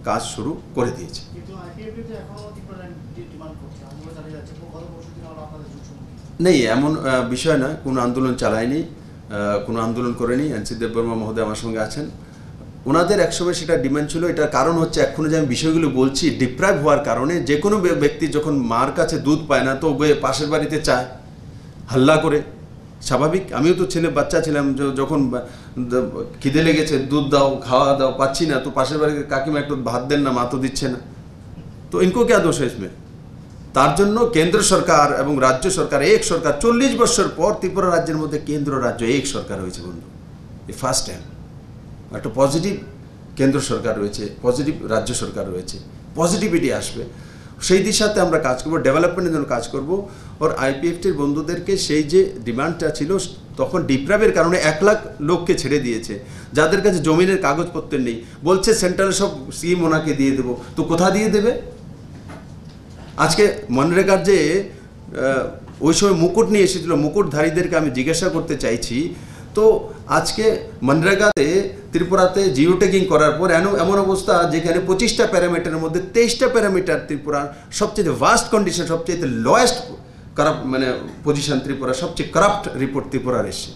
কাজ শুরু করে দিয়েছে। নেই, এমন বিষয় না, কোনো আন্দোলন চালায়নি, কোনো আন্দোলন করেনি। এনসি দেববর্মা মহোদয় আমার সঙ্গে আছেন, ওনাদের একসময় সেটা ডিমান্ড ছিল। এটার কারণ হচ্ছে এখনো যে আমি বিষয়গুলো বলছি, ডিপ্রাইভ হওয়ার কারণে যে কোনো ব্যক্তি যখন মার কাছে দুধ পায় না তো পাশের বাড়িতে চায়, হাল্লা করে, স্বাভাবিক। আমিও তো ছেলে বাচ্চা ছিলাম, যখন খিদে লেগেছে দুধ দাও, খাওয়া দাও, পাচ্ছি না, তো পাশের বাড়িতে কাকিমা একটু ভাত দেন না, মা তো দিচ্ছে না, তো ইনকো ক্যা দোষ হ্যায় ইসমে? তার জন্য কেন্দ্র সরকার এবং রাজ্য সরকার, এক সরকার, 40 বছর পর ত্রিপুরা রাজ্যের মধ্যে কেন্দ্র রাজ্য এক সরকার হয়েছে বন্ধু, এই ফার্স্ট টাইম। একটা পজিটিভ কেন্দ্র সরকার রয়েছে, পজিটিভ রাজ্য সরকার রয়েছে, পজিটিভিটি আসবে, সেই দিশাতে আমরা কাজ করব, ডেভেলপমেন্টের জন্য কাজ করব। ওর আইপিএফটির বন্ধুদেরকে সেই যে ডিমান্ডটা ছিল তখন ডিপ্রাইভের কারণে 1 লাখ লোককে ছেড়ে দিয়েছে, যাদের কাছে জমিনের কাগজপত্র নেই, বলছে সেন্ট্রাল সব স্কিম ওনাকে দিয়ে দেবো, তো কোথা দিয়ে দেবে? আজকে মনরেগার যে ওই সময় মুকুট নিয়ে এসেছিল, মুকুটধারীদেরকে আমি জিজ্ঞাসা করতে চাইছি, তো আজকে মনরেগাতে ত্রিপুরাতে জিও ট্যাগিং করার পর এমন অবস্থা যেখানে 25টা প্যারামিটারের মধ্যে 23টা প্যারামিটার ত্রিপুরার সবচেয়ে ভাস্ট কন্ডিশন, সবচেয়ে লোয়েস্ট কারাপ্ট মানে পজিশন ত্রিপুরা, সবচেয়ে কারাপ্ট রিপোর্ট ত্রিপুরার এসে,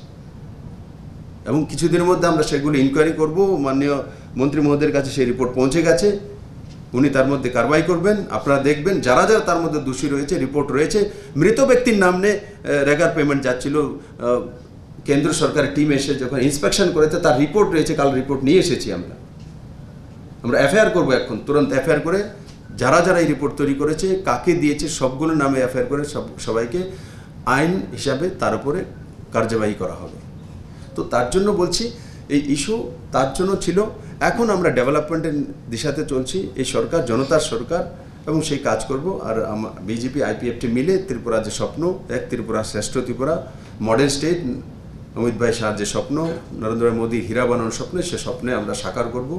এবং কিছুদিনের মধ্যে আমরা সেগুলো ইনকোয়ারি করব। মাননীয় মন্ত্রী মহোদয়ের কাছে সেই রিপোর্ট পৌঁছে গেছে, উনি তার মধ্যে কারবাই করবেন। আপনারা দেখবেন যারা যারা তার মধ্যে দোষী রয়েছে, রিপোর্ট রয়েছে। মৃত ব্যক্তির নামে রেগার পেমেন্ট যাচ্ছিল, কেন্দ্র সরকারের টিম এসে যখন ইন্সপেকশন করেছে তার রিপোর্ট রয়েছে, কাল রিপোর্ট নিয়ে এসেছি আমরা এফআইআর করবো এখন, তুরন্ত এফআইআর করে যারা যারা এই রিপোর্ট তৈরি করেছে, কাকে দিয়েছে, সবগুলোর নামে এফআইআর করে সবাইকে আইন হিসাবে তার উপরে কার্যবাহী করা হবে। তো তার জন্য বলছি, এই ইস্যু তার জন্য ছিল। এখন আমরা ডেভেলপমেন্টের দিশাতে চলছি, এই সরকার জনতার সরকার, এবং সেই কাজ করব। আর বিজেপি আইপিএফটি মিলে ত্রিপুরা যে স্বপ্ন, এক ত্রিপুরা শ্রেষ্ঠ ত্রিপুরা, মডার্ন স্টেট, অমিত ভাই শাহর যে স্বপ্ন, নরেন্দ্র মোদী হীরা বানানোর স্বপ্নে, সে স্বপ্নে আমরা সাকার করব।